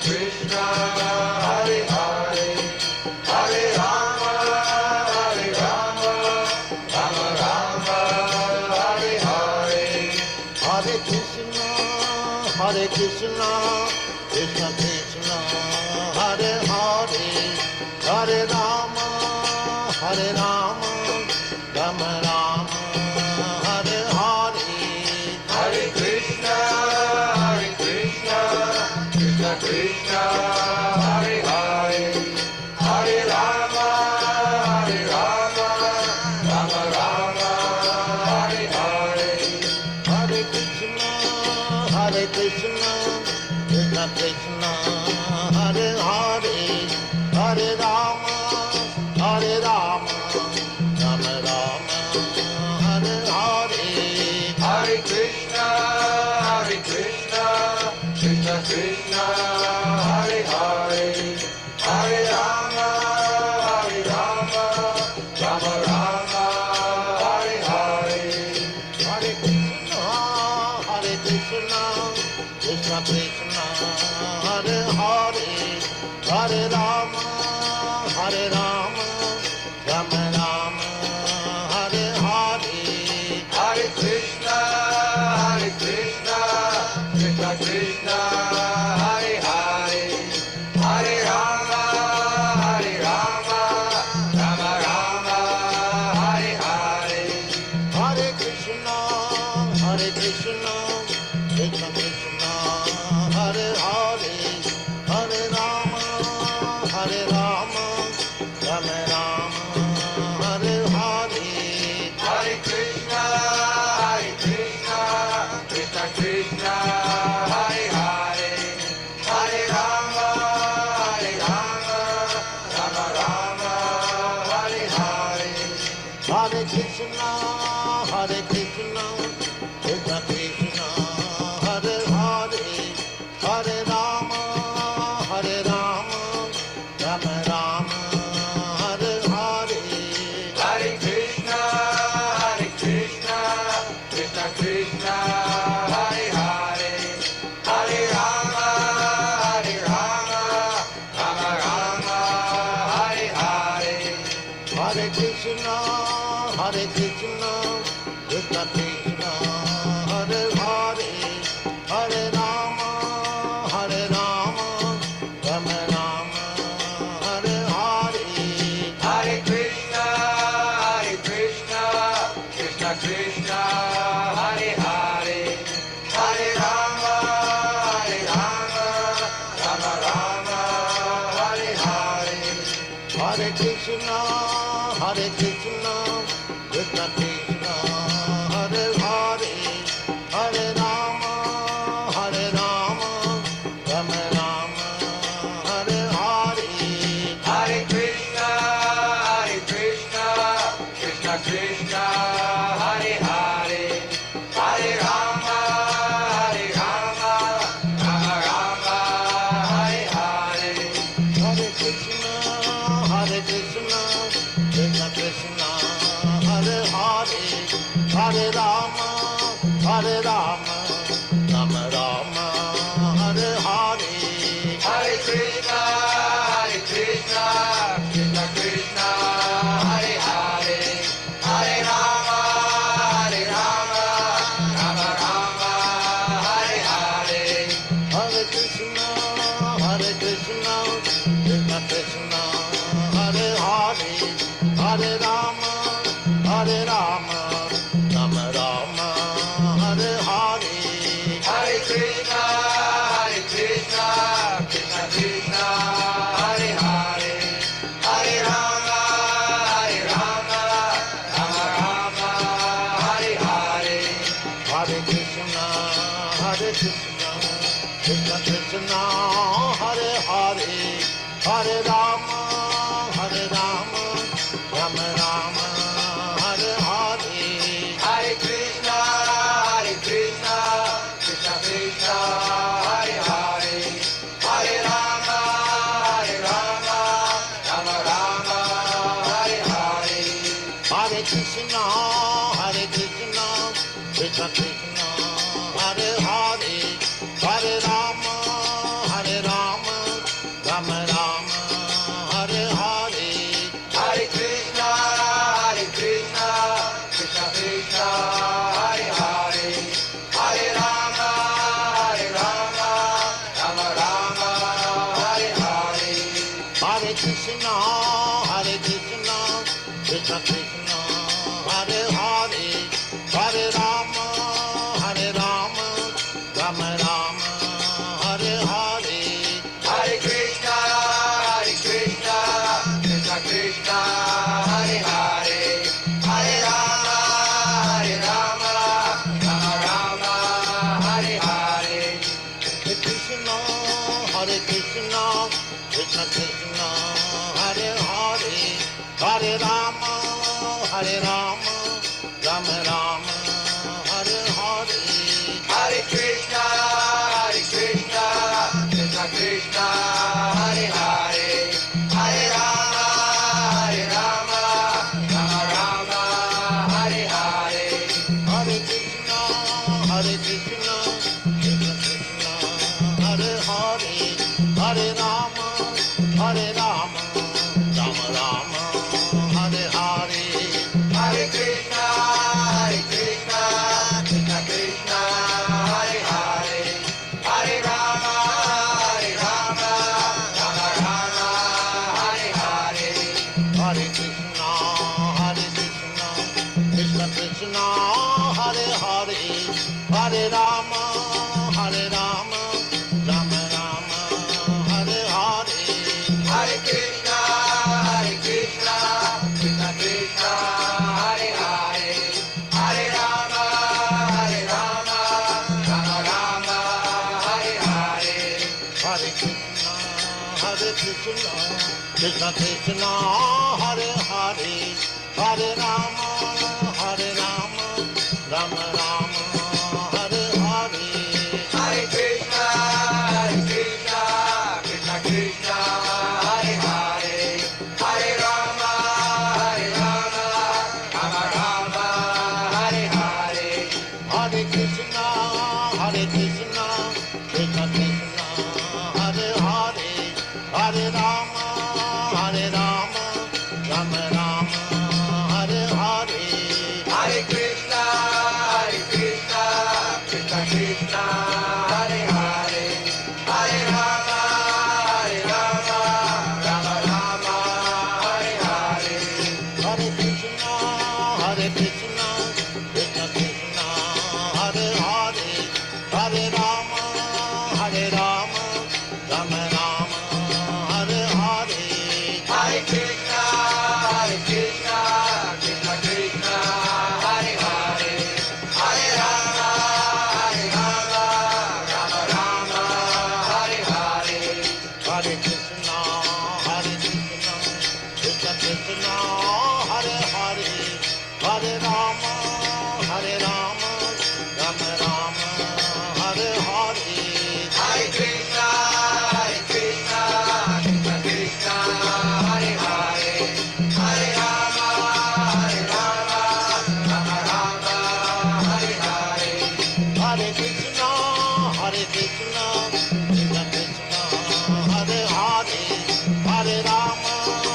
Krishna, Hare Hare, Hare Rama, Hare Rama, Rama Rama, Hare Hare, Hare Krishna, Krishna Krishna, Hare Hare, Hare Rama, Rama Rama, Hare Hare, Hare Krishna, Krishna Krishna, Hare Hare, Hare Rama, Rama Rama, Hare Hare, Hare Krishna, Krishna Krishna, Hare Hare, Hare Rama, Rama Rama, Hare Hare, Hare Krishna, Krishna Krishna, Hare Hare, Hare Rama, Rama Rama, Hare Hare, Hare Krishna, Krishna Krishna, Hare Hare, Hare Rama, Rama Rama, Hare Hare, Hare Krishna, Krishna Krishna, Hare Hare, Hare Rama, Rama Rama, Hare Hare, Hare Krishna, Krishna Krishna, Hare Hare, Hare Rama, Rama Rama, Hare Hare, Hare Krishna, Krishna Krishna, Hare Hare, Hare Rama, Rama Rama, Hare Hare, Hare Krishna, Krishna Krishna, Hare Hare, Hare Rama, Rama Rama, Hare Hare, Hare Krishna, Krishna Krishna, Hare Hare, Hare Rama, Rama Rama, Hare Hare, Hare Krishna, Krishna Krishna, Hare Hare, Hare Rama, Rama Rama, Hare Hare, Hare Krishna, Krishna Krishna, Hare Hare, Hare Rama, Rama Rama, Hare Hare, Hare Krishna, Krishna Krishna, Hare Hare, Hare Rama, Rama Rama, Hare Hare, Hare Krishna, Krishna Krishna, Hare Hare, Hare Rama, Rama Rama, Hare Hare, Hare Krishna, Krishna Krishna, Hare Hare, Hare Rama, Rama Rama, Hare Hare, Hare Krishna, Krishna Krishna, Hare Hare, Hare Rama, Rama Rama, Hare Hare, Hare Krishna, Krishna Krishna, Hare Hare, Hare Rama, Rama Rama, Hare Hare, Hare Krishna, Krishna Krishna, Hare Hare, Hare Rama, Rama Rama, Hare Hare, Hare Krishna, Krishna Krishna, Hare Hare, Hare Rama, Rama Rama, Hare Hare, Hare Krishna, Krishna Krishna, Hare Hare, Hare Rama, Rama Krishna, Krishna Krishna, Hare Hare, Hare Rama, Rama Rama, Hare Hare. Hare Krishna, Krishna Krishna, Hare Hare, Hare Rama, Rama Rama, Hare Hare. Hare Krishna, Krishna Krishna, Hare Hare, Hare Rama, Rama Rama, Hare Hare. Hare Krishna, Krishna Krishna, Hare Hare, Hare Rama, Rama Hare Hare. Hare Krishna, Krishna Krishna, Hare Hare, Hare Rama, Rama Rama, Hare Hare. Hare Krishna, Krishna Krishna, Hare Hare, Hare Rama, Rama Hare Hare. Hare Krishna, Krishna Krishna, Hare Hare, Hare Rama, Rama Rama, Hare Hare. Hare Krishna, Krishna Krishna, Hare Hare, Hare Rama, Rama Hare Hare. Hare Krishna, Krishna Krishna, Hare Hare, Hare Rama, Rama Rama, Hare Hare. Hare Krishna, Krishna Krishna, Hare Hare, Hare Rama, Rama Hare Hare. Hare Krishna, Krishna Krishna, Hare Hare, Hare Rama, Rama Rama, Hare Hare. Hare Krishna, Krishna Krishna, Hare Hare, Hare Rama, Rama Hare Hare. Hare Krishna, Krishna Krishna, Hare Hare, Hare Rama, Rama Rama, Hare Hare. Hare Krishna, Krishna Krishna, Hare Hare, Hare Rama, Rama Hare Hare. Hare Krishna, Krishna Krishna, Hare Hare, Hare Rama, Rama Rama, Hare Hare. Hare Krishna, Krishna Krishna, Hare Hare, Hare Rama, Rama Hare Hare. Hare Krishna, Krishna Krishna, Hare Hare, Hare Rama, Rama Rama, Hare Hare. Hare Krishna, Krishna Krishna, Hare Hare, Hare Rama, Rama Hare Hare. Hare Krishna, Krishna Krishna, Hare Hare, Hare Rama, Rama Rama, Hare Hare. Hare Krishna, Krishna Krishna, Hare Hare, Hare Rama,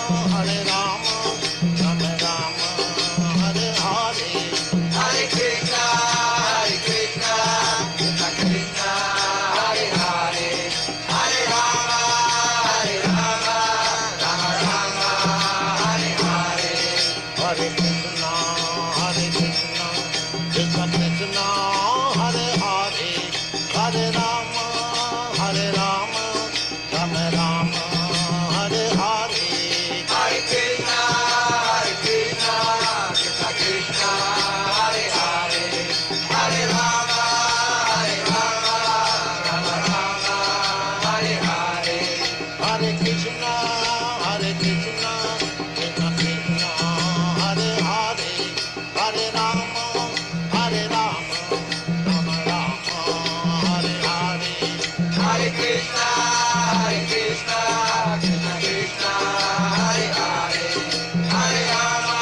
Rama Hare Hare. Hare Krishna, Krishna Krishna, Hare Hare, Hare Rama, Rama Rama, Hare Hare. Hare Krishna, Krishna Krishna, Hare Hare, Hare Rama, Rama Hare Hare. Hare Krishna, Krishna Krishna, Hare Hare, Hare Rama, Rama Rama, Hare Hare. Hare Krishna, Krishna Krishna, Hare Hare, Hare Rama,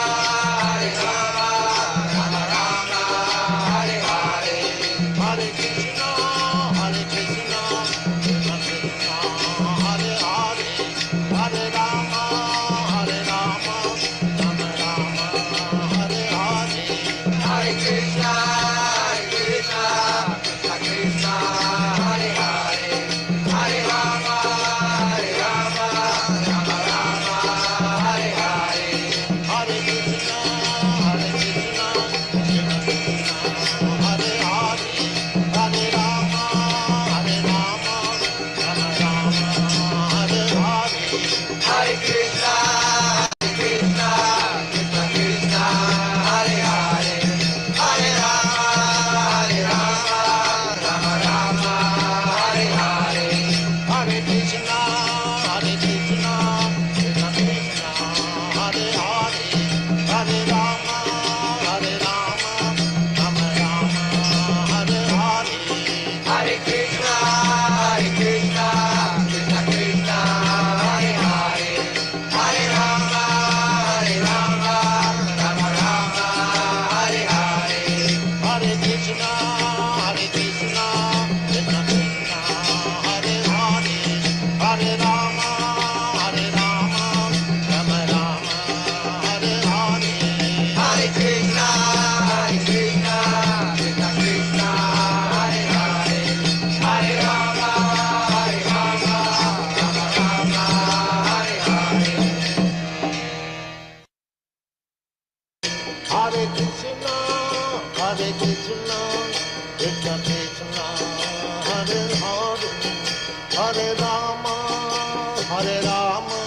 Hare Rama,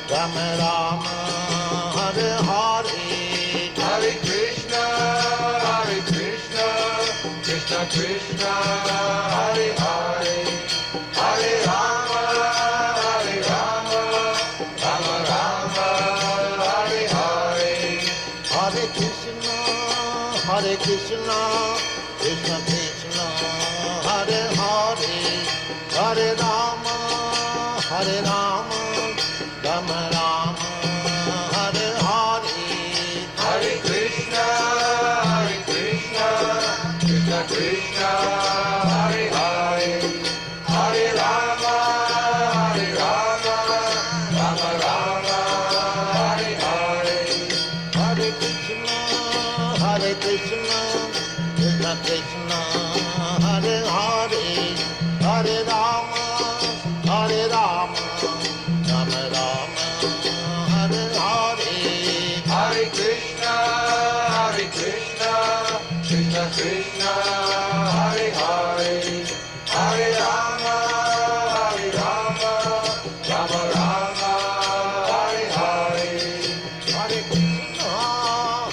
Rama Rama, Hare Hare. Hare Krishna, Krishna Krishna, Hare Hare, Hare Rama, Rama Rama, Hare Hare. Hare Krishna, Krishna Krishna, Hare Hare, Hare Rama, Rama Rama, Hare Hare. Hare Krishna, Krishna Krishna, Hare Hare, Hare Rama, Rama Rama, Hare Hare. Hare Krishna, Krishna Krishna, Hare Hare, Hare Rama, Rama Rama, Hare Hare. Hare Krishna, Krishna Krishna, Hare Hare, Hare Rama, Rama Rama, Hare Hare.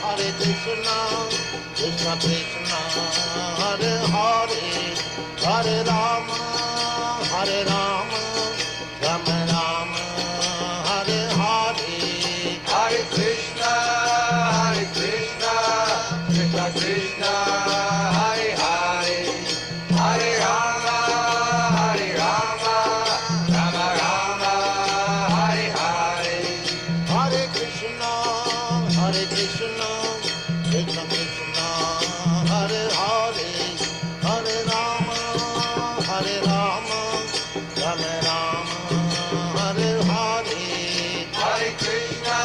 Hare Krishna, Krishna Krishna, Hare Hare, Hare Rama, Rama Rama, Hare Hare. Hare Krishna, Krishna Krishna, Hare Hare, Hare Rama, Rama Rama, Hare Hare. Hare Krishna, Krishna Krishna, Hare Hare, Hare Rama, Rama Rama, Hare Hare. Hare Krishna, Krishna Krishna, Hare Hare, Hare Rama, Rama Rama, Hare Hare. Hare Krishna,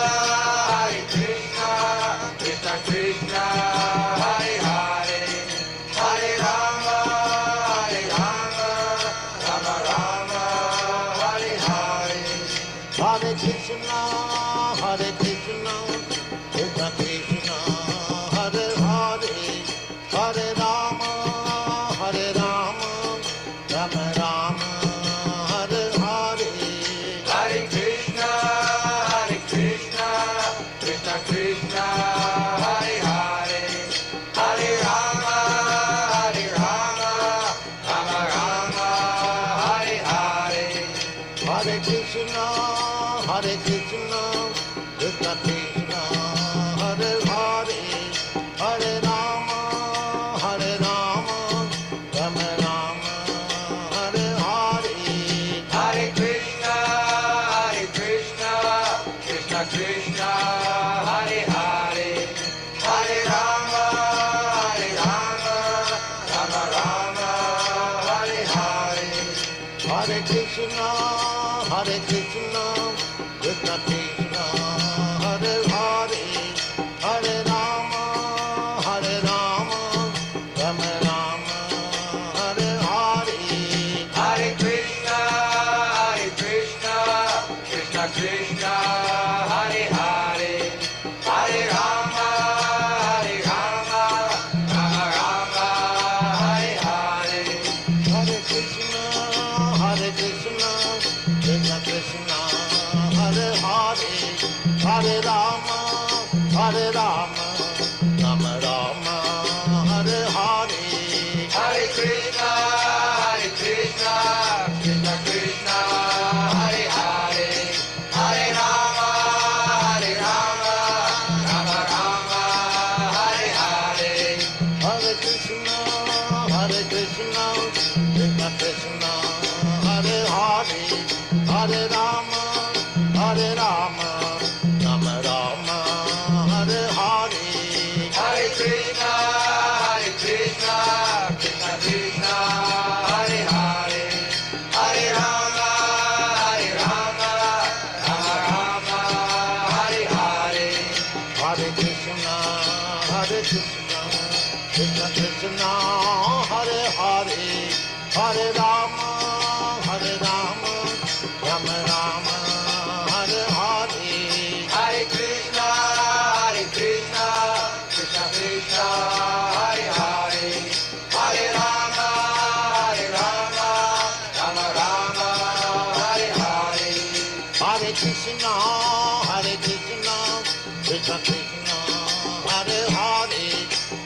Krishna Krishna, Hare Hare, Hare Rama, Rama Rama, Hare Hare. Hare Krishna, Krishna Krishna, Hare Hare, Hare Rama, Rama Rama, Hare Hare. Hare Krishna, Krishna Krishna, Hare Hare, Hare Rama, Rama Rama, Hare Hare. Hare Krishna, Krishna Krishna, Hare Hare, Hare Rama, Rama Rama, Hare Hare. Hare Krishna, Krishna Krishna, Hare Hare, Hare Rama, Rama Rama, Hare Hare. Hare Krishna, Krishna Krishna, Hare Hare, Hare Rama, Rama Rama, Hare Hare. Hare Krishna, Krishna Krishna, Hare Hare, Hare Rama, Rama Rama, Hare Hare. Hare Krishna, Krishna Krishna, Hare Hare, Hare Rama, Rama Rama, Hare Hare. Hare Krishna, Krishna Krishna, Hare Hare, Hare Rama, Rama Rama, Hare Hare. Hare Krishna, Krishna Krishna, Hare Hare, Hare Rama, Rama Rama, Hare Hare. Hare Krishna, Krishna Krishna, Hare Hare, Hare Rama, Rama Rama, Hare Hare. Hare Krishna, Krishna Krishna, Hare Hare, Hare Rama, Rama Rama, Hare Hare. Hare Krishna, Krishna Krishna, Hare Hare,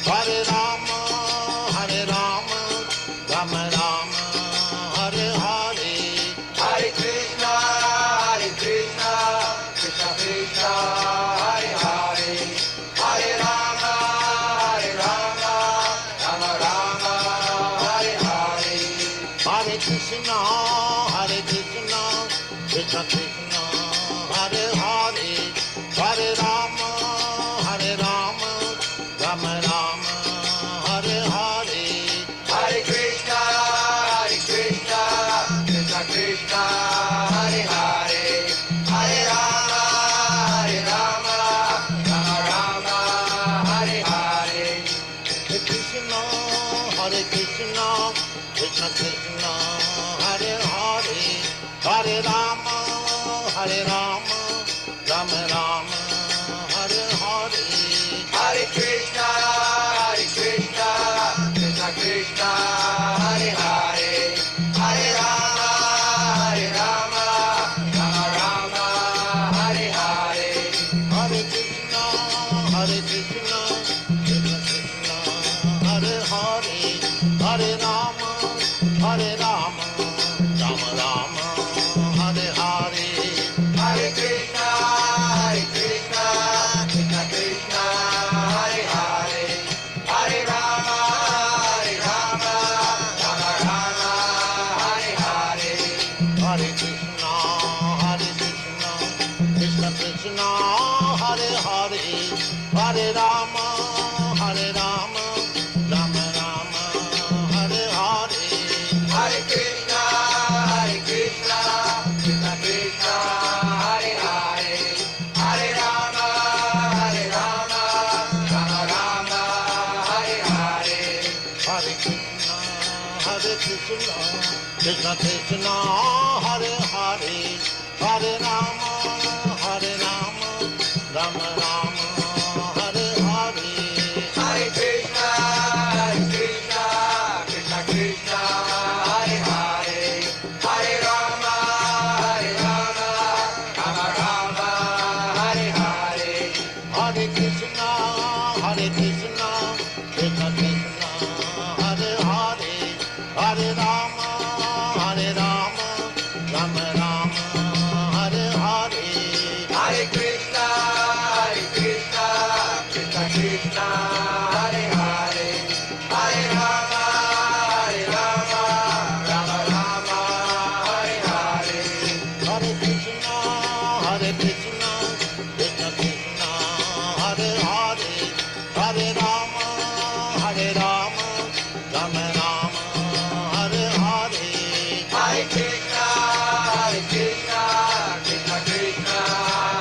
Hare Rama, Rama Rama, Hare Hare. Hare Krishna, Krishna Krishna, Hare Hare, Hare Rama, Rama Rama, Hare Hare. Hare Krishna, Krishna Krishna, Hare Hare, Hare Rama, Rama Rama, Hare Hare. Hare Krishna, Krishna Krishna, Hare Hare, Hare Rama, Rama Rama, Hare Hare. Hare Krishna, Krishna Krishna, Hare Hare, Hare Rama, Rama Rama, Hare Hare. Hare Krishna, Krishna Krishna, Hare Hare, Hare Rama, Rama Rama, Hare Hare. Hare Krishna, Krishna Krishna, Hare Hare, Hare Rama, Rama Rama, Hare Hare. Hare Krishna, Krishna Krishna, Hare Hare, Hare Rama, Rama Rama, Hare Hare. Hare Krishna, Krishna Krishna, Hare Hare, Hare Rama, Rama Rama, Hare Hare. Hare Krishna, Krishna Krishna, Hare Hare, Hare Rama, Rama Rama, Hare Hare. Hare Krishna, Krishna Krishna, Hare Hare, Hare Rama, Rama Rama, Hare Hare. Hare Krishna, Krishna Krishna, Hare Hare, Hare Rama, Rama Rama, Hare Hare. Hare Krishna, Krishna Krishna, Hare Hare, Hare Rama, Rama Rama, Hare Hare. Hare Krishna, Krishna Krishna, Hare Hare, Hare Rama, Rama Rama, Hare Hare. Hare Krishna, Krishna Krishna, Hare Hare, Hare Rama, Rama Rama, Hare Hare. Hare Krishna, Krishna Krishna, Hare Hare, Hare Rama, Rama Rama, Hare Hare. Hare Krishna, Krishna Krishna,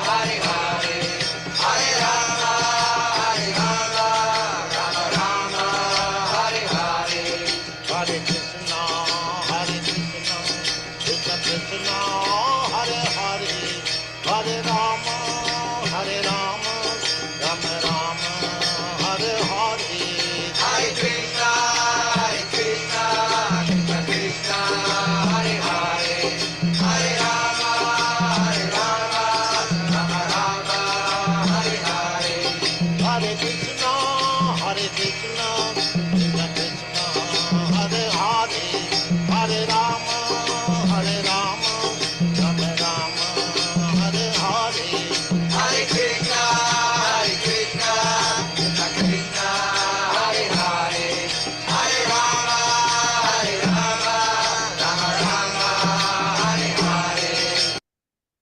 Hare Hare, Hare Rama, Rama Rama, Hare Hare. Hare Krishna, Krishna Krishna, Hare Hare, Hare Rama, Rama Rama, Hare Hare. Hare Krishna, Krishna Krishna, Hare Hare, Hare Rama, Rama Rama, Hare Hare. Hare Krishna, Krishna Krishna, Hare Hare, Hare Rama, Rama Rama, Hare Hare.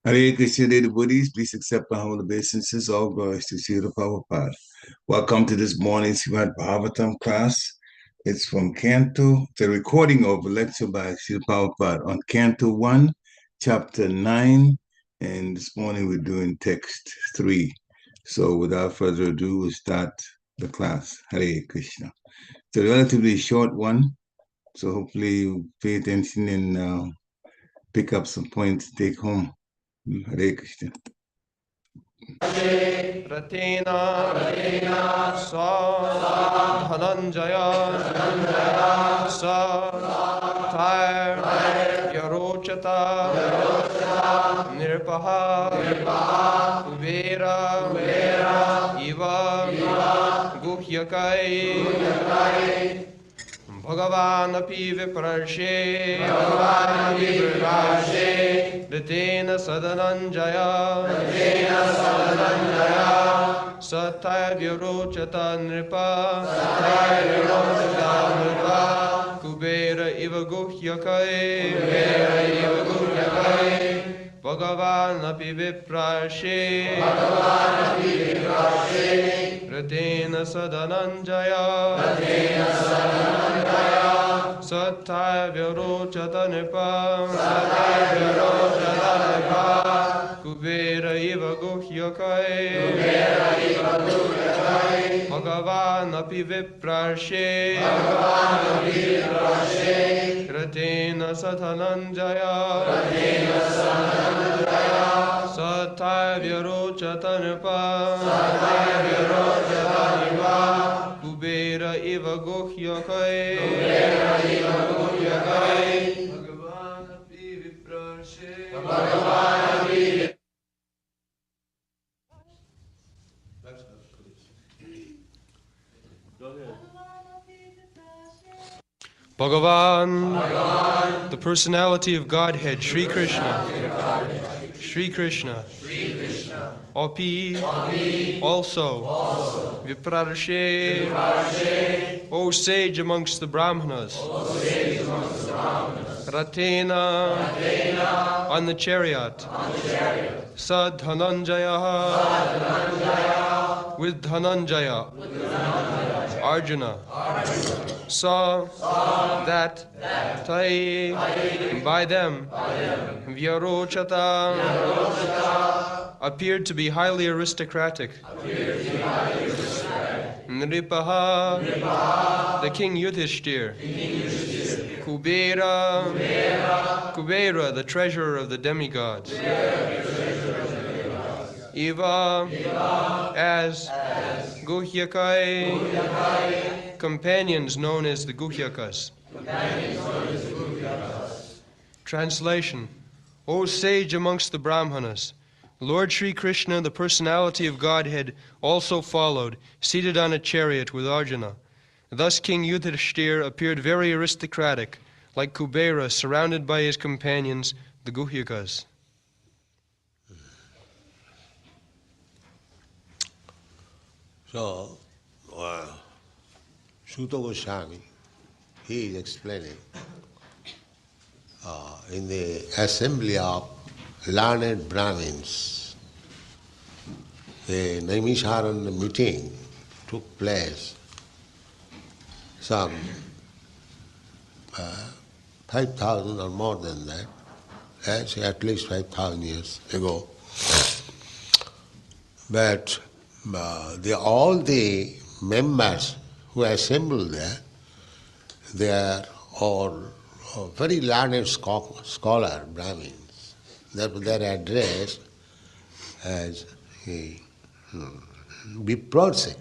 Hare Krishna, dear devotees, please accept my humble obeisances. All glories to Srila Prabhupada. Welcome to this morning's Srimad Bhagavatam class. It's from Canto, the recording of a lecture by Srila Prabhupada on Canto 1, Chapter 9, and this morning we're doing text 3. So without further ado, we'll start the class. Hare Krishna. It's a relatively short one, so hopefully you pay attention and pick up some points to take home. Hare Krishna. rathena sa-dhanañjayaḥ sa-tair vyarocata nṛpaḥ Kuvera iva guhyakaiḥ bhagavān api viprarṣe rathena sa-dhanañjayaḥ sa tair vyarocata nṛpaḥ Kuvera iva guhyakaiḥ bhagavān api viprarṣe rathena sa-dhanañjayaḥ sa tair vyarocata nṛpaḥ Kuvera iva guhyakaiḥ bhagavān api viprarṣe rathena sa-dhanañjayaḥ sa tair vyarocata nṛpaḥ Kuvera iva guhyakaiḥ bhagavān api viprarṣe Bhagavān, the personality of Godhead, Śrī Kṛṣṇa, Śrī Kṛṣṇa, Api, also, viprarṣe, O sage amongst the brāhmaṇas, rathena, on the chariot, sa-dhanañjayaḥ, with Dhananjaya, Arjuna, sa, that, tair, by them, vyarocata, appeared to be highly aristocratic. nṛpaḥ, the King Yudhiṣṭhira, Kuvera, the treasurer of the demigods, Eva, as guhyakaiḥ, companions known as the Guhyakas. Translation: O sage amongst the brāhmaṇas, Lord Śrī Kṛṣṇa, the personality of Godhead, also followed, seated on a chariot with Arjuna. Thus King Yudhiṣṭhira appeared very aristocratic, like Kuvera, surrounded by his companions, the Guhyakas. So, Sutta Goswami, he is explaining in the assembly of learned Brahmins, the Naimisharanya meeting took place some 5,000 or more than that, at least 5,000 years ago. But all the members who assembled there, they are all very learned scholar Brahmins. Therefore, they are addressed as viprarṣe.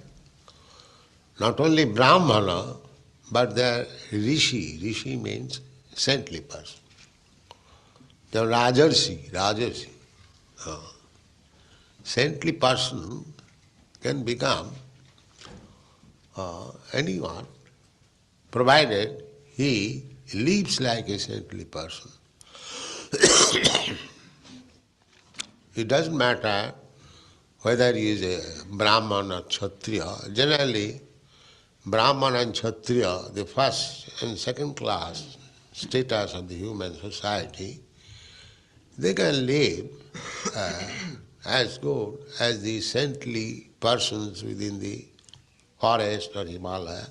Not only brāhmana, but they are rishi. Rishi means saintly person. They are rajarsi. Saintly person can become anyone, provided he lives like a saintly person. It doesn't matter whether he is a Brahman or Kshatriya. Generally, Brahman and Kshatriya, the first and second class status of the human society, they can live as good as the saintly persons within the forest or Himalaya.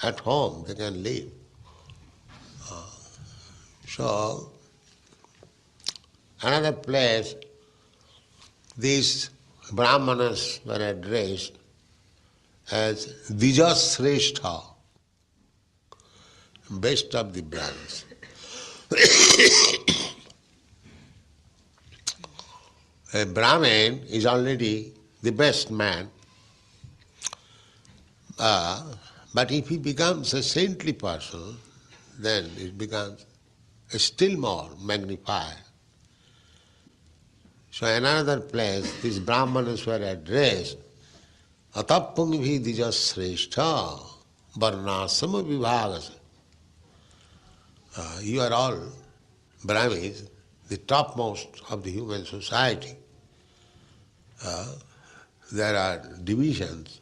At home they can live. So, another place, these brāhmanas were addressed as Yudhiṣṭhira, best of the Brahmanas. A Brahmin is already the best man, but if he becomes a saintly person, then it becomes still more magnified. So in another place, these brāhmaṇas were addressed, atappangvi dvijasreshṭha varnāsama vibhāgasa. You are all Brahmins, the topmost of the human society. There are divisions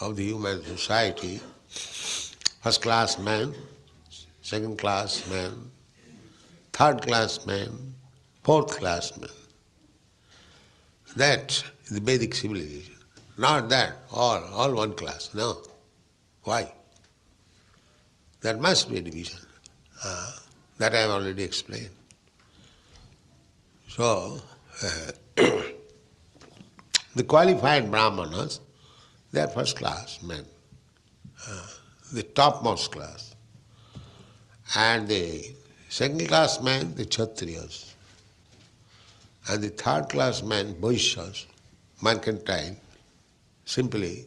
of the human society, first class men, second class men, third class men, fourth class men. That is the Vedic civilization. Not that, all one class, no. Why? There must be a division. That I have already explained. So, the qualified brāhmaṇas, they are first class men, the topmost class. And the second class men, the kshatriyas. And the third class men, vaishyas, mercantile, simply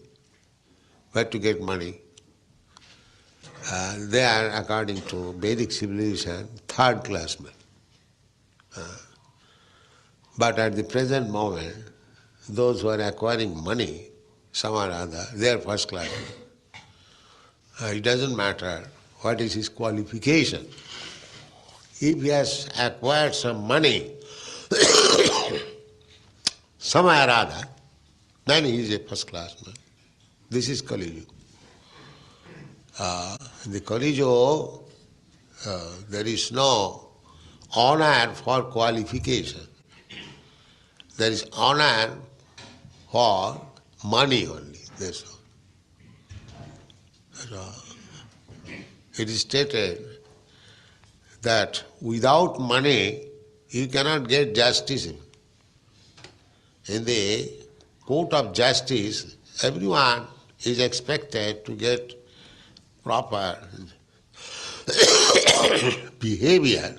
where to get money. They are, according to Vedic civilization, third class men. But at the present moment, those who are acquiring money, some or other, they are first class men. It doesn't matter what is his qualification. If he has acquired some money, somewhere or other, then he is a first class man. This is Kali Yuga. In the Kali Yuga, there is no honor for qualification. There is honor for money only. That's all. It is stated that without money you cannot get justice. In the court of justice, everyone is expected to get proper behavior.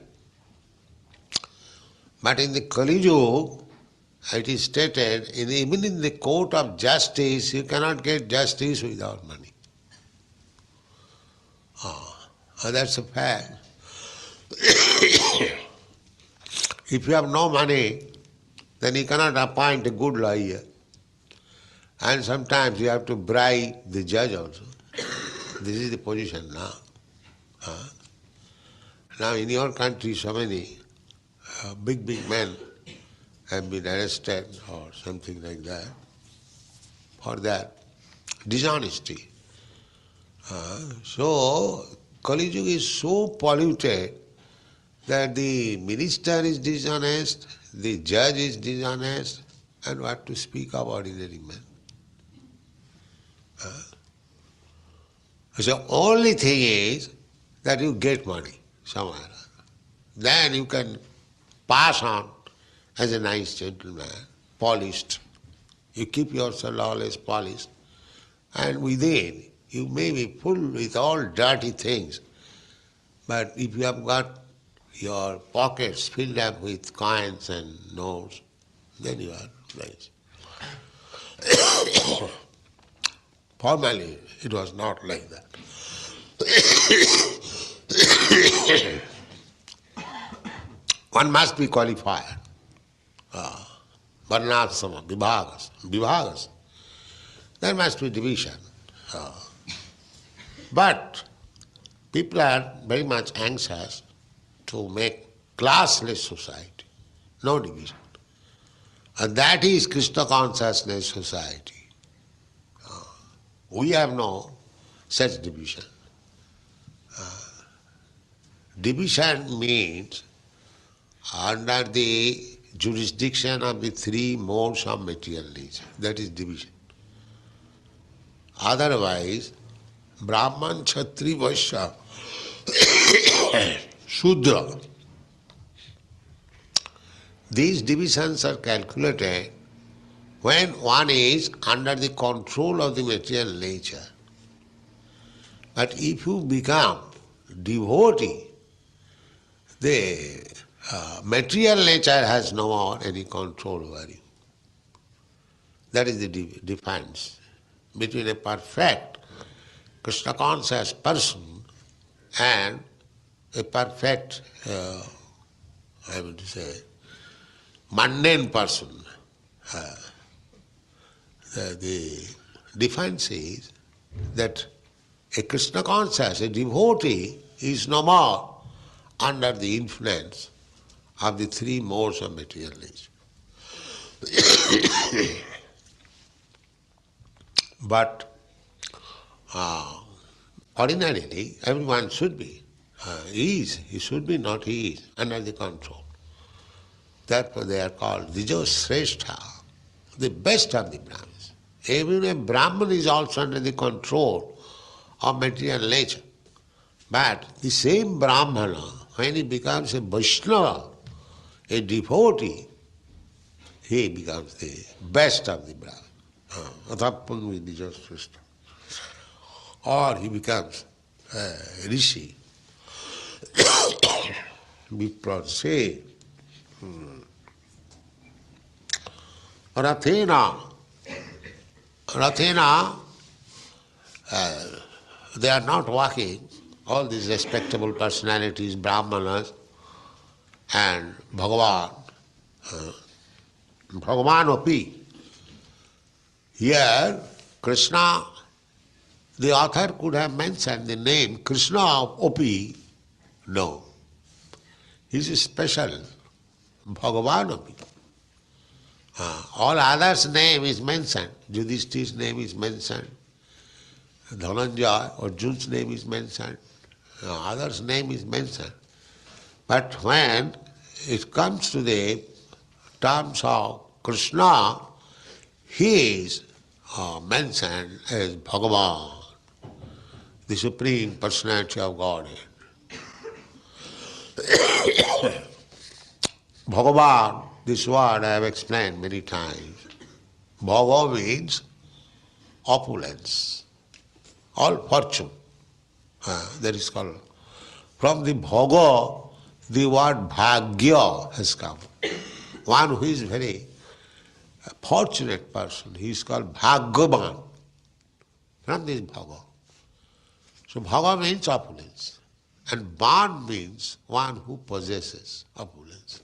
But in the Kali Yuga, it is stated, even in the court of justice, you cannot get justice without money. That's a fact. If you have no money, then you cannot appoint a good lawyer. And sometimes you have to bribe the judge also. This is the position now. Now in your country, so many big men have been arrested or something like that for that dishonesty. So Kali Yuga is so polluted that the minister is dishonest, the judge is dishonest, and what to speak of ordinary men. So only thing is that you get money somewhere. Then you can pass on as a nice gentleman, polished. You keep yourself always polished. And within, you may be full with all dirty things. But if you have got your pockets filled up with coins and notes, then you are nice. Formally, it was not like that. One must be qualified. Varnāsama, vibhāgas. There must be division. But people are very much anxious to make classless society, no division. And that is Krishna consciousness society. We have no such division. Division means under the jurisdiction of the three modes of material nature. That is division. Otherwise, Brahman, Kshatri, Vaishya, Shudra, these divisions are calculated when one is under the control of the material nature. But if you become devotee, the material nature has no more any control over you. That is the difference between a perfect Krishna conscious person and a perfect, I would say, mundane person. The difference is that a Krishna conscious, a devotee, is no more under the influence of the three modes of material nature. But ordinarily, everyone should be. He should be, not he is, under the control. Therefore they are called Yudhiṣṭhira, the best of the Brahmanas. Even a Brahman is also under the control of material nature. But the same Brahmana, when he becomes a Vaishnava, a devotee, he becomes the best of the Brahmanas. Or he becomes a rishi, viprarṣe, rathena. Rathena, they are not walking, all these respectable personalities, brāhmaṇas and bhagavān. Bhagavān api. Here, Krishna, the author could have mentioned the name Krishna api. No. He is special. Bhagavān api. All others' name is mentioned. Yudhiṣṭhira's name is mentioned. Sa-dhanañjayaḥ, Arjuna's name is mentioned. Others' name is mentioned. But when it comes to the terms of Krishna, he is mentioned as Bhagavān, the Supreme Personality of Godhead. Bhagavān, this word I have explained many times. Bhava means opulence, all fortune. That is called. From the bhaga, the word bhagya has come. One who is very fortunate person, he is called bhagavān. From this bhaga. So bhaga means opulence. And bhān means one who possesses opulence.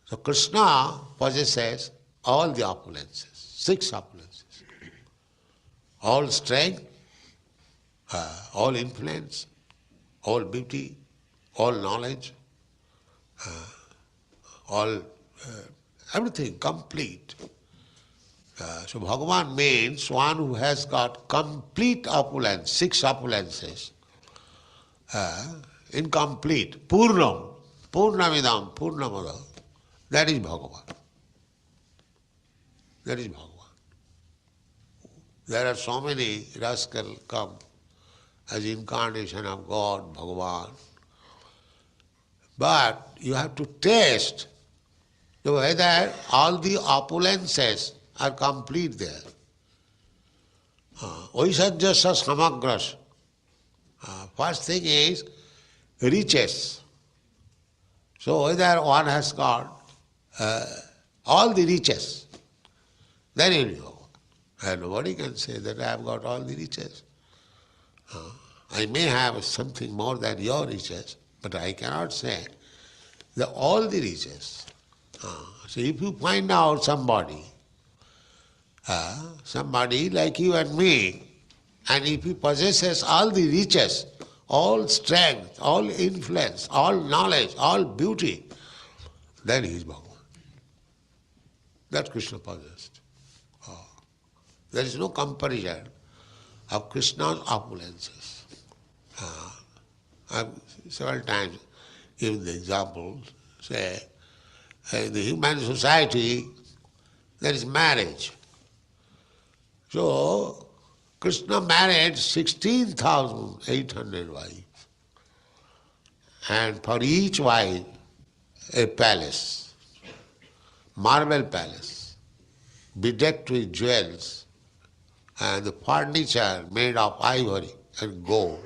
So Krishna possesses all the opulences, 6 opulences. All strength, all influence, all beauty, all knowledge, all everything complete. So Bhagavan means one who has got complete opulence, 6 opulences, incomplete, purnam, purnamidam, purnamada. That is Bhagavan. That is Bhagavan. There are so many rascals come as incarnation of God, Bhagavan. But you have to test whether all the opulences are complete there. Oisajyasa samagras. First thing is riches. So whether one has got all the riches, then he will go. And nobody can say that I have got all the riches. I may have something more than your riches, but I cannot say that all the riches. So if you find out somebody like you and me, and if he possesses all the riches, all strength, all influence, all knowledge, all beauty, then he is Bhagavan. That Krishna possessed. There is no comparison of Krishna's opulences. I've several times given the example, say, in the human society, there is marriage. So, Krishna married 16,800 wives. And for each wife, a palace, marble palace, bedecked with jewels, and the furniture made of ivory and gold,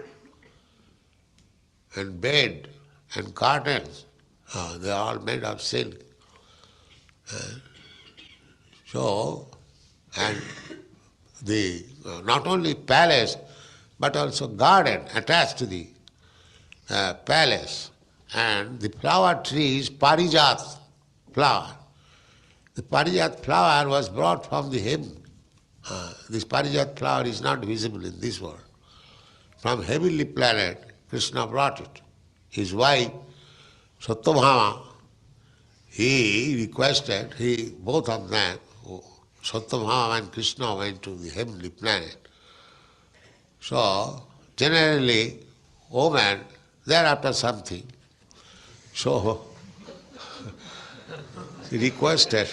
and bed and curtains. They are all made of silk. And the not only palace, but also garden attached to the palace. And the flower tree is parijat flower. The parijat flower was brought from the heaven. This parijat flower is not visible in this world. From heavenly planet, Krishna brought it. His wife, Satyabhama, he requested, both of them, Satyabhama and Krishna, went to the heavenly planet. So, generally, women, they're after something. So, he requested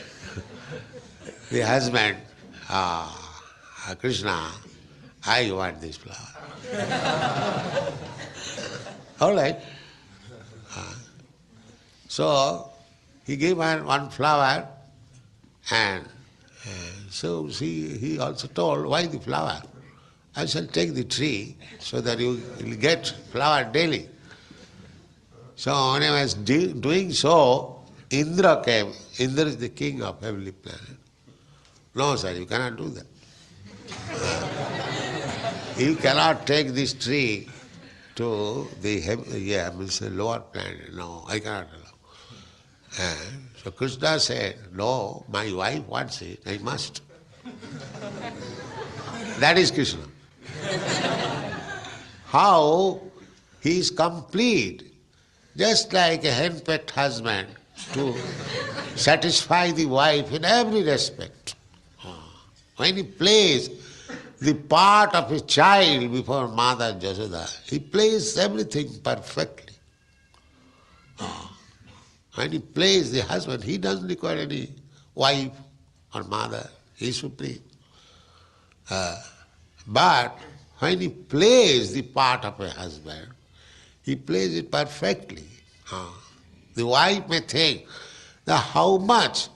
the husband, Krishna, I want this flower. All right. So he gave her one flower, and so he also told, why the flower? I shall take the tree so that you will get flower daily. So when I was doing so, Indra came. Indra is the king of heavenly planet. No, sir, you cannot do that. You cannot take this tree to the lower planet. No, I cannot allow. So Krishna said, no, my wife wants it, I must. That is Krishna. How he is complete, just like a hen-pecked husband, to satisfy the wife in every respect. When he plays the part of a child before Mother Jasoda, he plays everything perfectly. When he plays the husband, he doesn't require any wife or mother, he is supreme. But when he plays the part of a husband, he plays it perfectly. The wife may think that how much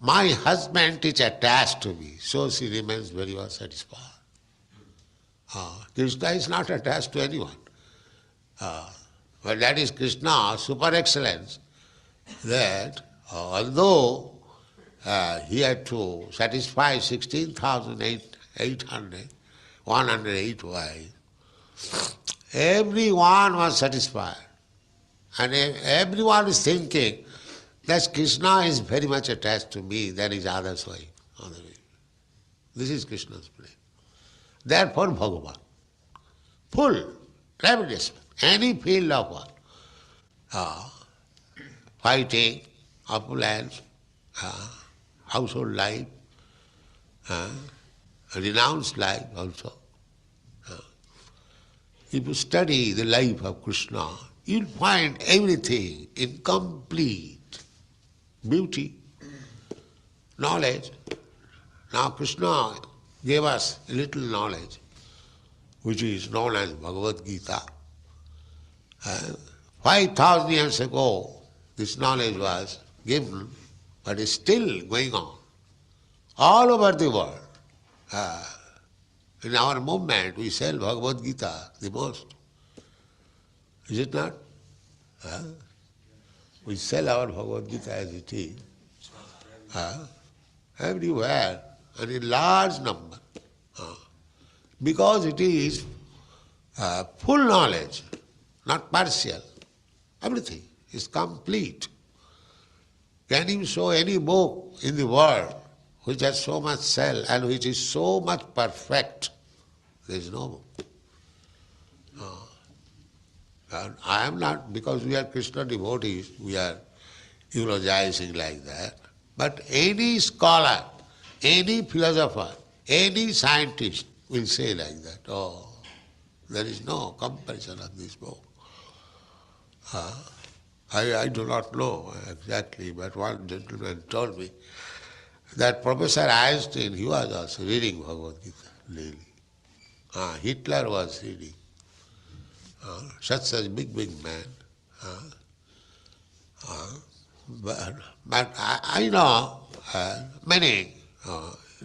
my husband is attached to me, so she remains very well satisfied. Krishna is not attached to anyone. But that is Krishna's super excellence, that although he had to satisfy 108 wives, everyone was satisfied. And everyone is thinking that Krishna is very much attached to me, that is others' wife. This is Krishna's play. Therefore bhagavān, full, tremendous, any field of work, fighting, opulence, household life, renounced life also. If you study the life of Krishna, you'll find everything in complete beauty, knowledge. Now Krishna gave us a little knowledge, which is known as Bhagavad Gita. 5,000 years ago, this knowledge was given, but is still going on all over the world. In our movement, we sell Bhagavad Gita the most. Is it not? We sell our Bhagavad Gita as it is. Everywhere and in large number. Because it is full knowledge, not partial. Everything is complete. Can you show any book in the world which has so much sell and which is so much perfect? There is no book. And I am not, because we are Krishna devotees, we are eulogizing like that. But any scholar, any philosopher, any scientist will say like that, oh, there is no comparison of this book. I do not know exactly, but one gentleman told me that Professor Einstein, he was also reading Bhagavad Gita daily. Hitler was reading. Such big man. But I know many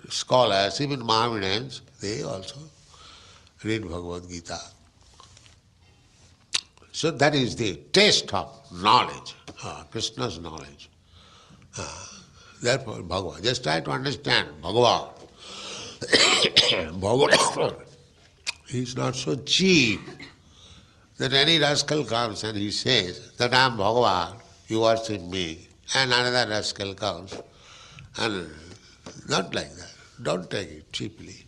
scholars, even Mohammedans, they also read Bhagavad Gita. So that is the taste of knowledge, Krishna's knowledge. Therefore, Bhagavan. Just try to understand Bhagavan. Bhagavan, he is not so cheap that any rascal comes and he says that I am Bhagavan, you worship me, and another rascal comes. And not like that. Don't take it cheaply.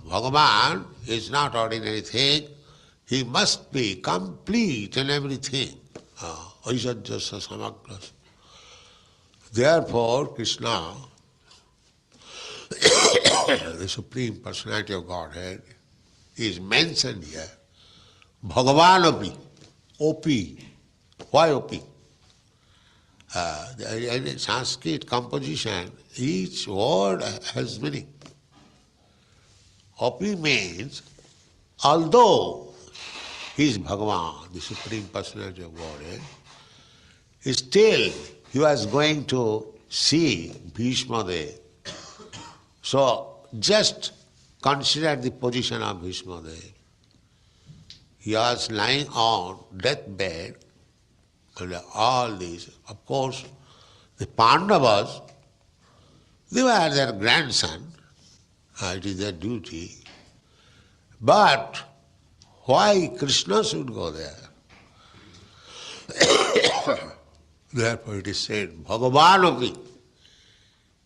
Bhagavan is not ordinary thing. He must be complete in everything. Aishajyasya samagras. Therefore, Krishna, the Supreme Personality of Godhead, is mentioned here. Bhagavan Opi. Opi. Why Opi? In Sanskrit composition, each word has meaning. Opi means, although he is Bhagavan, the Supreme Personality of Godhead, still he was going to see Bhishma Dev. So just consider the position of Bhishma Dev. He was lying on deathbed, and all these, of course, the Pandavas, they were their grandson, it is their duty. But why Krishna should go there? Therefore it is said, Bhagavān,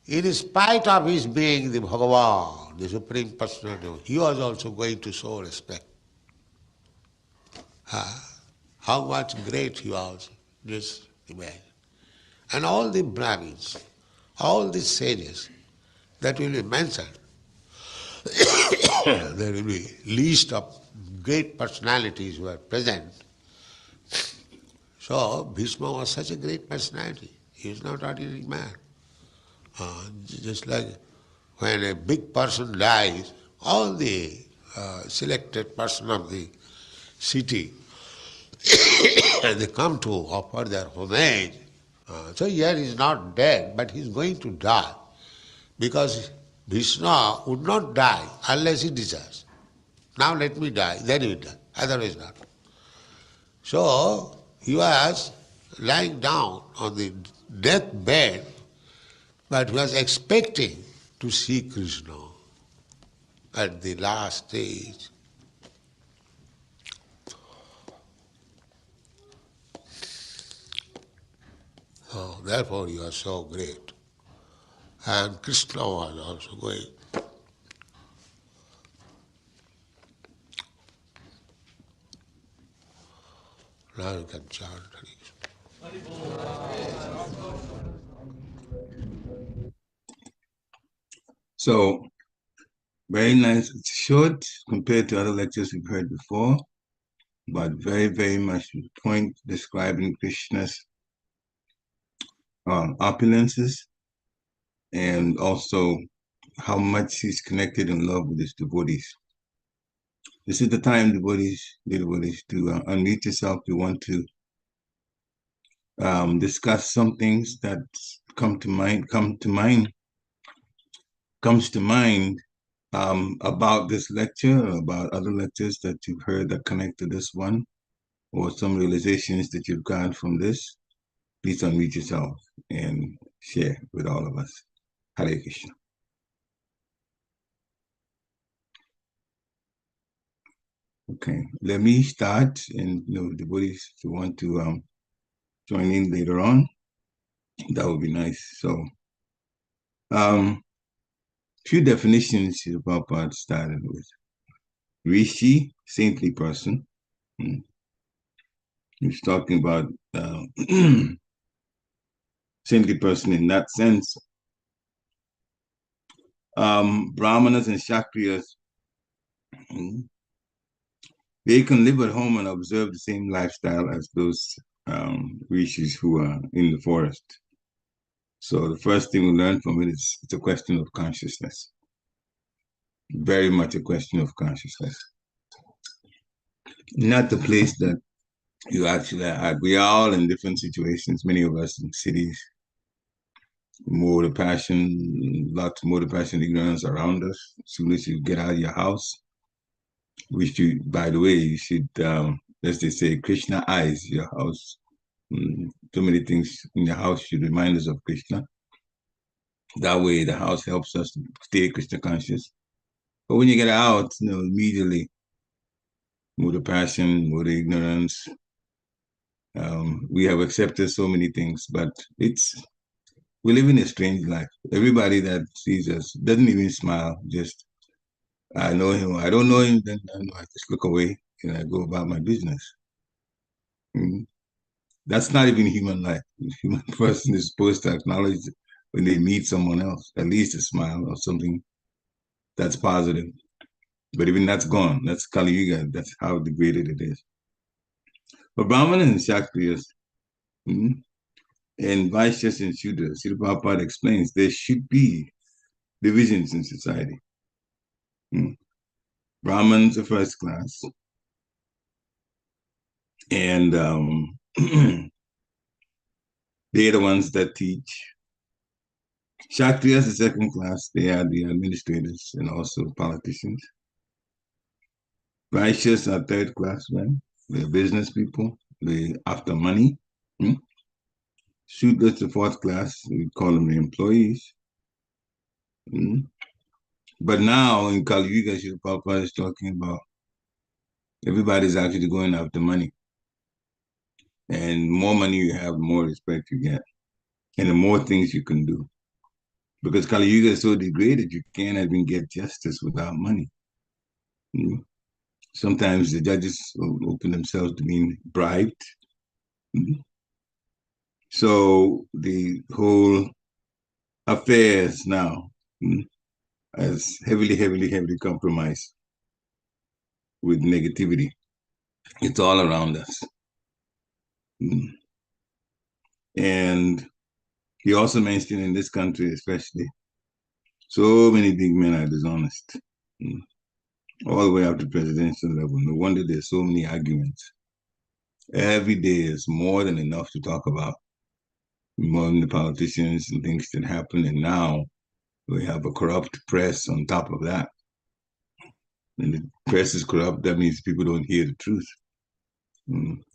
in spite of his being the Bhagavan, the Supreme Personality, he was also going to show respect. How much great he was, just imagine. And all the Brahmins, all the sages that will be mentioned, there will be list of great personalities who are present. So Bhishma was such a great personality. He is not ordinary man. Just like when a big person dies, all the selected person of the city, they come to offer their homage. So here he is not dead, but he is going to die, because Vishnu would not die unless he desires. Now let me die, then he will die, otherwise not. So he was lying down on the deathbed, but he was expecting to see Krishna at the last stage. So therefore he was so great. And Krishna was also going. Now you can chant. So, very nice. It's short compared to other lectures we've heard before, but very, very much point describing Krishna's opulences and also how much he's connected in love with his devotees. This is the time, devotees, to unmute yourself. You want to discuss some things that comes to mind about this lecture, or about other lectures that you've heard that connect to this one, or some realizations that you've got from this. Please unmute yourself and share with all of us. Hare Krishna. Okay, let me start, and devotees, if you want to join in later on, that would be nice. So, few definitions Prabhupada started with. Rishi, saintly person. He's talking about saintly person in that sense. Brāhmaṇas and Kshatriyas, they can live at home and observe the same lifestyle as those rishis who are in the forest. So the first thing we learn from it is it's a question of consciousness. Very much a question of consciousness. Not the place that you actually are. We are all in different situations, many of us in cities. More passion, lots more passion, ignorance around us. As soon as you get out of your house, We should, by the way, you should, as they say, Krishna eyes your house. So many things in your house should remind us of Krishna. That way, the house helps us to stay Krishna conscious. But when you get out, immediately, more the passion, more the ignorance. We have accepted so many things, but we live in a strange life. Everybody that sees us doesn't even smile. Just, I know him, I don't know him, then I just look away and I go about my business. That's not even human life. The human person is supposed to acknowledge when they meet someone else, at least a smile or something that's positive. But even that's gone. That's Kali Yuga. That's how degraded it is. But Brahmanas and Kshatriyas and Vaishyas and Shudras, Srila Prabhupada explains there should be divisions in society. Brahmins are first class. And they're the ones that teach. Kshatriyas are second class. They are the administrators and also politicians. Vaishyas are third class, right? They're business people. They're after money. Shudras are fourth class. We call them the employees. But now in Kali Yuga, Srila Prabhupada is talking about everybody's actually going after money. And more money you have, the more respect you get. And the more things you can do. Because Kali Yuga is so degraded, you can't even get justice without money. Sometimes the judges open themselves to being bribed. So the whole affairs now is heavily compromised with negativity. It's all around us. And he also mentioned in this country especially, so many big men are dishonest. All the way up to presidential level. No wonder there's so many arguments. Every day is more than enough to talk about. More than the politicians and things that happen. And now we have a corrupt press on top of that. And the press is corrupt, that means people don't hear the truth.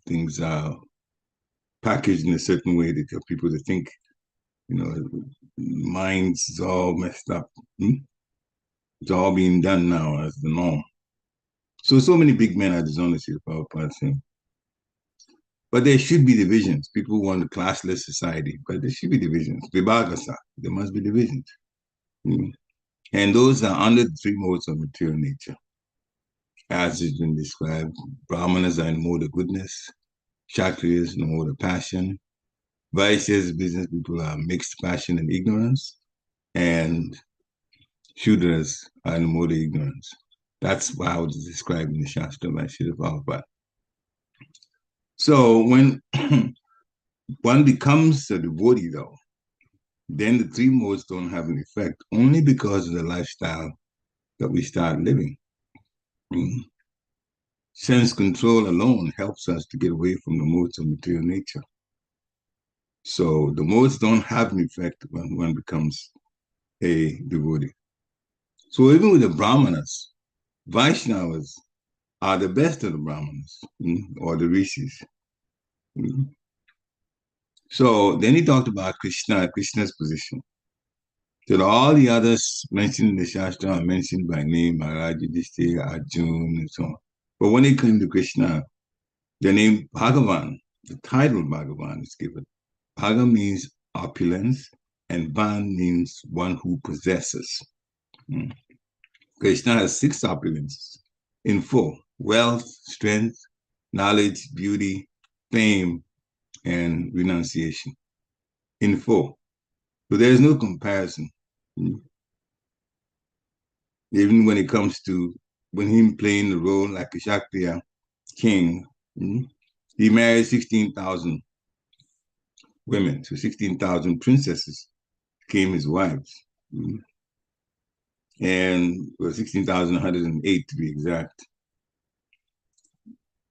Things are packaged in a certain way that get people to think, minds is all messed up. It's all being done now as the norm. So many big men are dishonest here, Prabhupada saying. But there should be divisions. People want a classless society, but there should be divisions. Vibhagasa, there must be divisions. And those are under the three modes of material nature. As has been described, Brahmanas are in the mode of goodness, Kshatriyas in the mode of passion, Vaishyas, business people, are mixed passion and ignorance, and Shudras are in the mode of ignorance. That's how it's described in the Shastra by Srila Prabhupada. So when one becomes a devotee, though, then the three modes don't have an effect, only because of the lifestyle that we start living. Sense control alone helps us to get away from the modes of material nature. So the modes don't have an effect when one becomes a devotee. So even with the Brahmanas, Vaishnavas are the best of the Brahmanas, or the Rishis. So then he talked about Krishna's position. So all the others mentioned in the Shastra are mentioned by name, Maharaj Yudhiṣṭhira, Arjuna, and so on. But when it came to Krishna, the name bhagavān, the title bhagavān is given. Bhaga means opulence, and Van means one who possesses. Krishna has 6 opulences in full: wealth, strength, knowledge, beauty, fame, and renunciation in full. So there's no comparison. Even when it comes to when him playing the role like a Kshatriya king, he married 16,000 women. So 16,000 princesses became his wives. And 16,108 to be exact.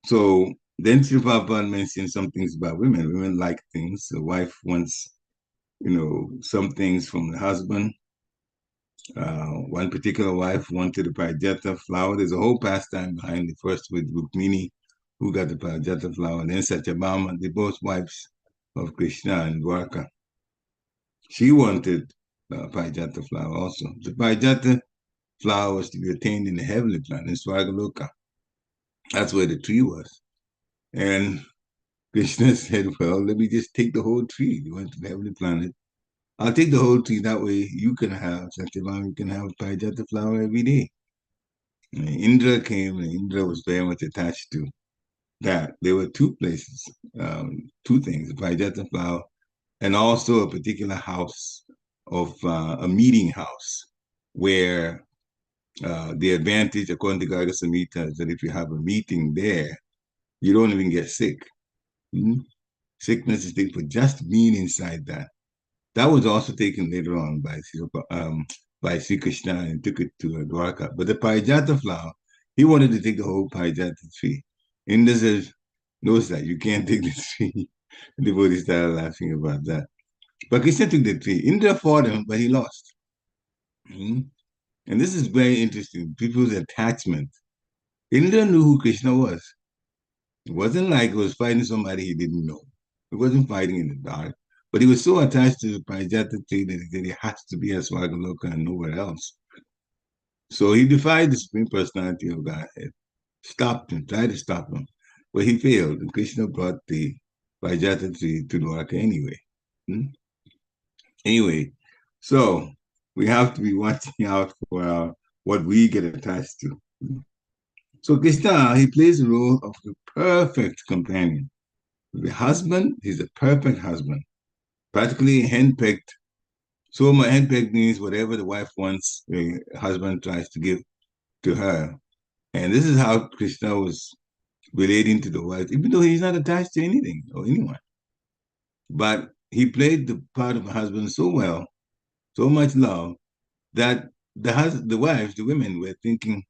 So then Srila Prabhupada mentioned some things about women. Women like things. The wife wants, some things from the husband. One particular wife wanted the Parijata flower. There's a whole pastime behind it. First with Rukmini, who got the Parijata flower, and then Satyabhama, they both wives of Krishna and Dwarka. She wanted Parijata flower also. The Parijata flower was to be attained in the heavenly planet, in Swargaloka. That's where the tree was. And Krishna said, well, let me just take the whole tree. You went to the heavenly planet. I'll take the whole tree. That way you can have, Satyabhama, you can have Parijata flower every day. And Indra came, and Indra was very much attached to that. There were two places, two things, the Parijata flower, and also a particular house of a meeting house where the advantage, according to Garga Samhita, is that if you have a meeting there, you don't even get sick. Sickness is taken for just being inside that. That was also taken later on by Śrī Kṛṣṇa and took it to Dwarka. But the Parijata flower, he wanted to take the whole Parijata tree. Indra says, knows that you can't take the tree. The devotees started laughing about that. But Krishna took the tree. Indra fought him, but he lost. And this is very interesting, people's attachment. Indra knew who Krishna was. It wasn't like he was fighting somebody he didn't know. He wasn't fighting in the dark. But he was so attached to the Parijata tree that he said he has to be at Swargaloka and nowhere else. So he defied the Supreme Personality of Godhead, stopped him, tried to stop him, but he failed. And Krishna brought the Parijata tree to Dwarka anyway. Anyway, so we have to be watching out for what we get attached to. So Krishna, he plays the role of the perfect companion. The husband, he's a perfect husband. Practically handpicked. So my handpicked means whatever the wife wants, the husband tries to give to her. And this is how Krishna was relating to the wife, even though he's not attached to anything or anyone. But he played the part of a husband so well, so much love, that the wives, the women were thinking,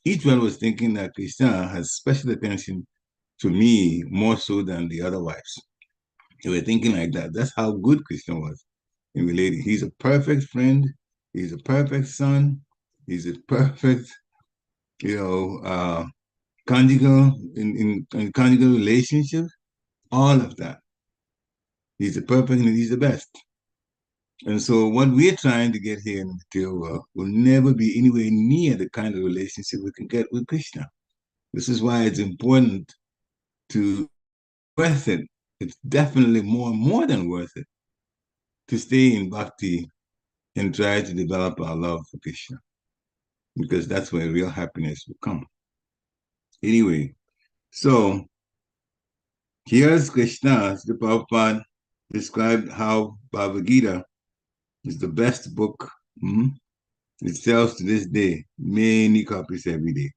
each one was thinking that Krishna has special attention to me more so than the other wives. They were thinking like that. That's how good Krishna was in relating. He's a perfect friend. He's a perfect son. He's a perfect, conjugal in conjugal relationships. All of that. He's a perfect and he's the best. And so what we're trying to get here in the material world will never be anywhere near the kind of relationship we can get with Krishna. This is why it's important to worth it. It's definitely more than worth it to stay in bhakti and try to develop our love for Krishna, because that's where real happiness will come. Anyway, so here's Krishna. The Prabhupada described how Bhagavad Gita is the best book. It sells to this day, many copies every day.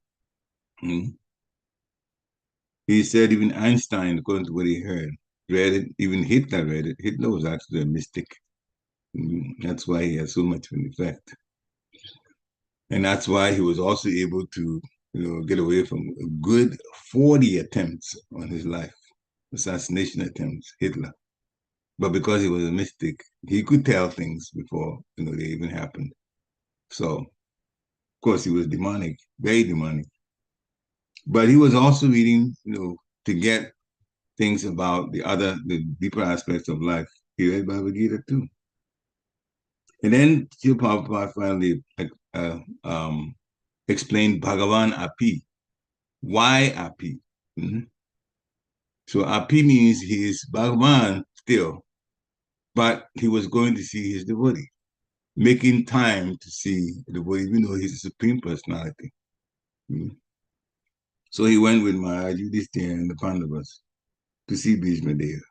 He said even Einstein, according to what he heard, read it. Even Hitler read it. Hitler was actually a mystic. That's why he had so much of an effect. And that's why he was also able to get away from a good 40 attempts on his life, assassination attempts, Hitler. But because he was a mystic, he could tell things before they even happened. So, of course, he was demonic, very demonic. But he was also reading, to get things about the deeper aspects of life. He read Bhagavad Gita too. And then Srila Prabhupada finally explained bhagavān api. Why api? So api means he is Bhagavan still, but he was going to see his devotee, making time to see the devotee, even though he's a Supreme Personality. So he went with Maharaj Yudhiṣṭhira and the Pandavas to see Bhishma Deva.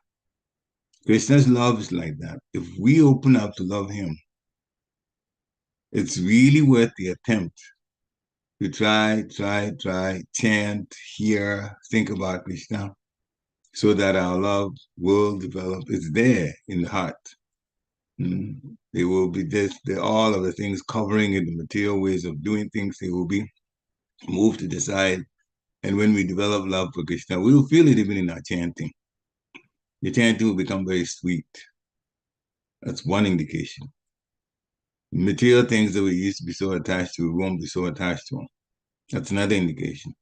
Krishna's love is like that. If we open up to love him, it's really worth the attempt to try, chant, hear, think about Krishna, so that our love will develop. It's there in the heart. They will be all of the things covering in the material ways of doing things, they will be moved to the side. And when we develop love for Krishna, we will feel it even in our chanting. The chanting will become very sweet. That's one indication. Material things that we used to be so attached to, we won't be so attached to them. That's another indication.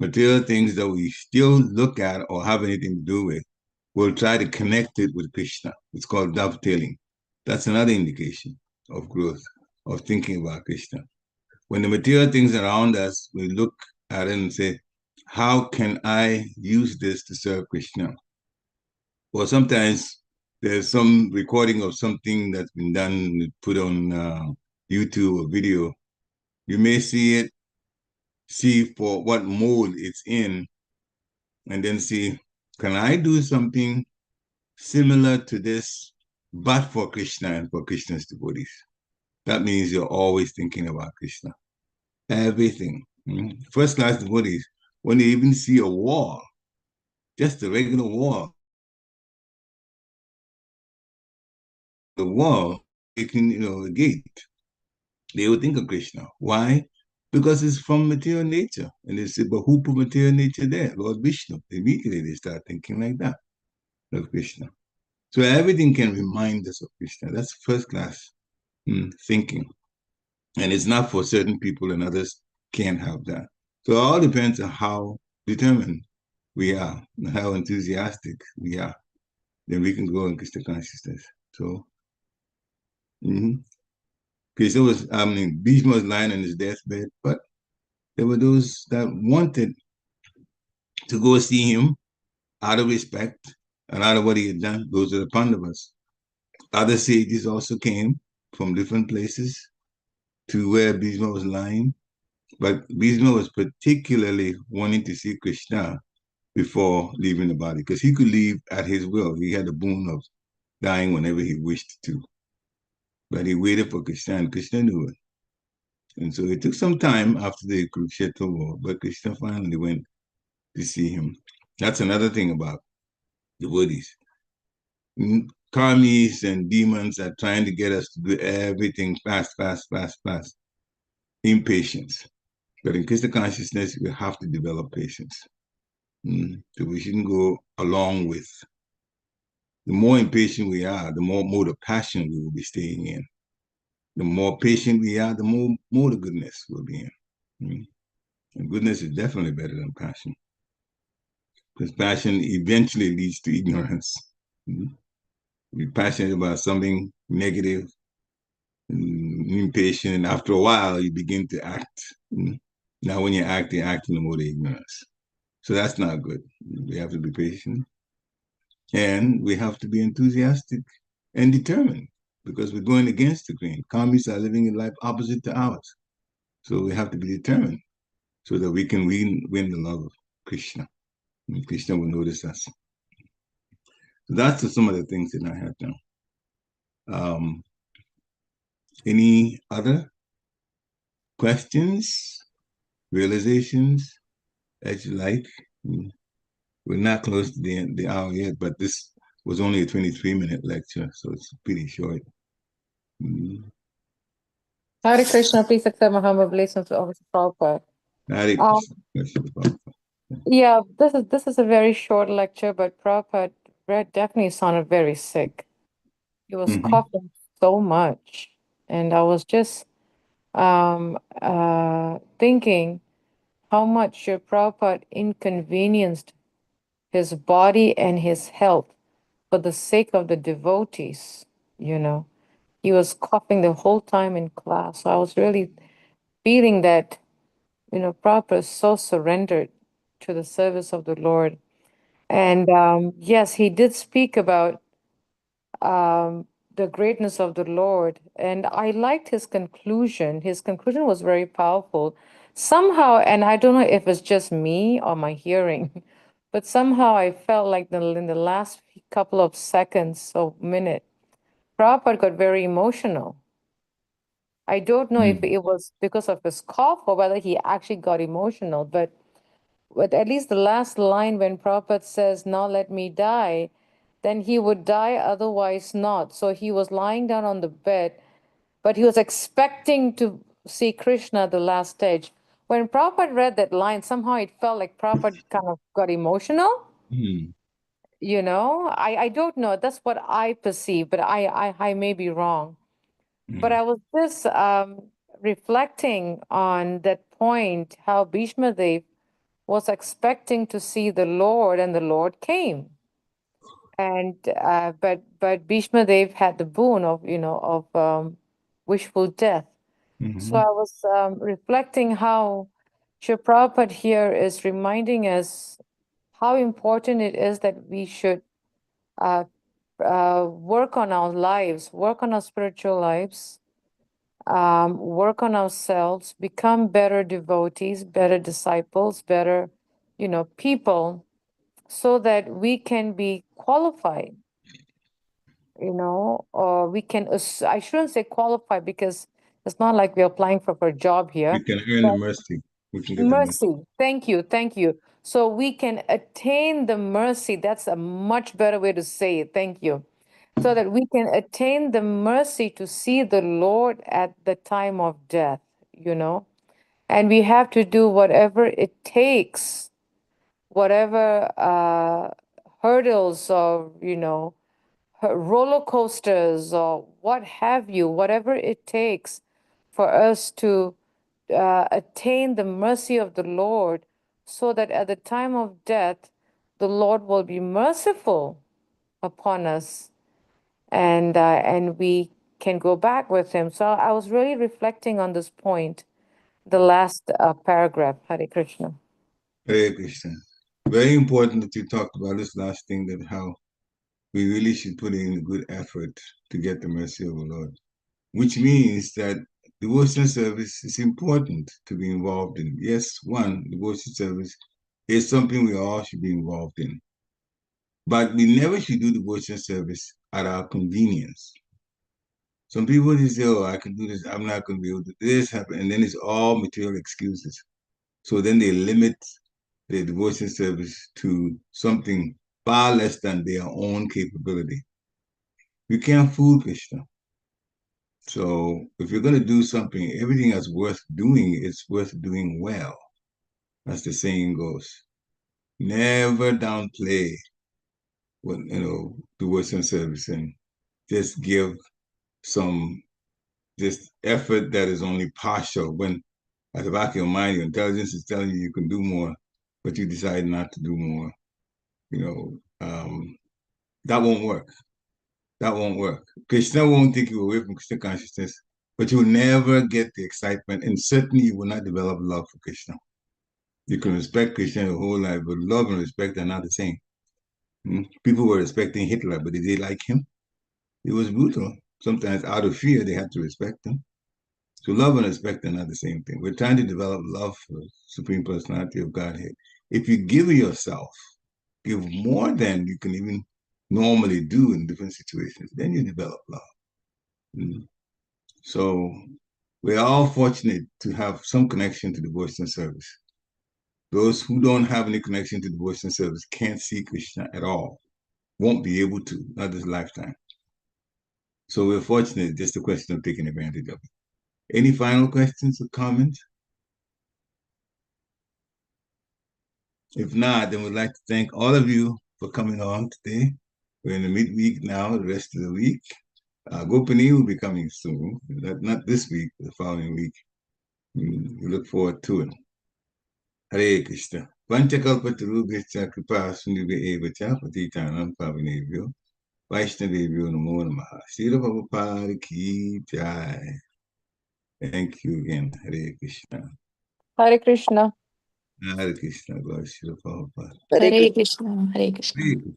Material things that we still look at or have anything to do with, we'll try to connect it with Krishna. It's called dovetailing. That's another indication of growth, of thinking about Krishna. When the material things around us, we look at it and say, how can I use this to serve Krishna? Or sometimes there's some recording of something that's been done, put on YouTube or video. You may see for what mode it's in, and then see, can I do something similar to this, but for Krishna and for Krishna's devotees? That means you're always thinking about Krishna. Everything. First class devotees, when they even see a wall, just a regular wall, the wall, a gate, they would think of Krishna. Why? Because it's from material nature. And they say, but who put material nature there? Lord Vishnu. Immediately they start thinking like that of Krishna. So everything can remind us of Krishna. That's first class thinking. And it's not for certain people, and others can't have that. So it all depends on how determined we are, and how enthusiastic we are. Then we can go in Krishna consciousness. So Krishna Bhishma was lying on his deathbed, but there were those that wanted to go see him out of respect and out of what he had done. Those are the Pandavas. Other sages also came from different places to where Bhishma was lying, but Bhishma was particularly wanting to see Krishna before leaving the body, because he could leave at his will. He had the boon of dying whenever he wished to. But he waited for Krishna, and Krishna knew it. And so it took some time after the Kurukshetra war, but Krishna finally went to see him. That's another thing about devotees. Karmis and demons are trying to get us to do everything fast. Impatience. But in Krishna consciousness, we have to develop patience. So we shouldn't go along with. The more impatient we are, the more mode of passion we will be staying in. The more patient we are, the more mode of goodness we'll be in. And goodness is definitely better than passion, because passion eventually leads to ignorance. You're passionate about something negative, impatient, and after a while, you begin to act. Now, when you act in the mode of ignorance. So that's not good. We have to be patient. And we have to be enthusiastic and determined, because we're going against the grain. Karmis are living a life opposite to ours. So we have to be determined so that we can win the love of Krishna. And Krishna will notice us. So that's some of the things that I have now. Any other questions, realizations that you like? We're not close to the hour yet, but this was only a 23-minute lecture, so it's pretty short. Hare Krishna, please accept my humble blessings to Officer Prabhupada. Hare Krishna. Yeah, this is a very short lecture, but Prabhupada definitely sounded very sick. He was coughing so much, and I was just thinking how much Prabhupada inconvenienced his body and his health for the sake of the devotees, you know. He was coughing the whole time in class. So I was really feeling that, Prabhupada is so surrendered to the service of the Lord. And yes, he did speak about the greatness of the Lord. And I liked his conclusion. His conclusion was very powerful. Somehow, and I don't know if it's just me or my hearing, but somehow I felt like in the last couple of seconds or minute, Prabhupada got very emotional. I don't know if it was because of his cough or whether he actually got emotional, but at least the last line when Prabhupada says, "Now let me die," then he would die, otherwise not. So he was lying down on the bed, but he was expecting to see Krishna at the last stage. When Prabhupada read that line, somehow it felt like Prabhupada kind of got emotional. I don't know. That's what I perceive, but I may be wrong. But I was just reflecting on that point, how Bhishma Dev was expecting to see the Lord, and the Lord came. And but Bhishma Dev had the boon of wishful death. So I was reflecting how Srila Prabhupada here is reminding us how important it is that we should work on our lives, work on our spiritual lives, work on ourselves, become better devotees, better disciples, better, people, so that we can be qualified, or we can, I shouldn't say qualified because it's not like we're applying for a job We here. can earn the mercy. We can get the mercy. Mercy. Thank you. Thank you. So we can attain the mercy. That's a much better way to say it. Thank you. So that we can attain the mercy to see the Lord at the time of death, And we have to do whatever it takes, whatever hurdles or, roller coasters or what have you, whatever it takes for us to attain the mercy of the Lord, so that at the time of death, the Lord will be merciful upon us, and we can go back with Him. So I was really reflecting on this point, the last paragraph. Hare Krishna. Hare Krishna. Very important that you talked about this last thing, that how we really should put in a good effort to get the mercy of the Lord, which means that devotional service is important to be involved in. Yes, devotional service is something we all should be involved in. But we never should do devotional service at our convenience. Some people just say, oh, I can do this, I'm not going to be able to do this, happen, and then it's all material excuses. So then they limit their devotion service to something far less than their own capability. You can't fool Krishna. So if you're going to do something, everything that's worth doing, it's worth doing well. As the saying goes. Never downplay what, devotion service, and just give some just effort that is only partial, when at the back of your mind, your intelligence is telling you can do more, but you decide not to do more. That won't work. That won't work. Krishna won't take you away from Krishna consciousness, but you'll never get the excitement, and certainly you will not develop love for Krishna. You can respect Krishna your whole life, but love and respect are not the same. People were respecting Hitler, but did they like him? It was brutal. Sometimes out of fear, they had to respect him. So love and respect are not the same thing. We're trying to develop love for Supreme Personality of Godhead. If you give yourself, give more than you can even normally do in different situations, then you develop love. So we're all fortunate to have some connection to devotional service. Those who don't have any connection to devotional service can't see Krishna at all, won't be able to, not this lifetime. So we're fortunate, just a question of taking advantage of it. Any final questions or comments? If not, then we'd like to thank all of you for coming on today. We're in the midweek now, the rest of the week. Gopani will be coming soon, not this week, the following week. We look forward to it. Hare Krishna. Vanchakalpatarubhyaścha kripasundhibhya eva cha patitanam pavanebhyo Vaishnavebhyo namo namaha. Srila Prabhupada ki jai. Thank you again. Hare Krishna. Hare Krishna. Hare Krishna. God Srila Prabhupada. Hare Krishna. Hare Krishna. Hare Krishna.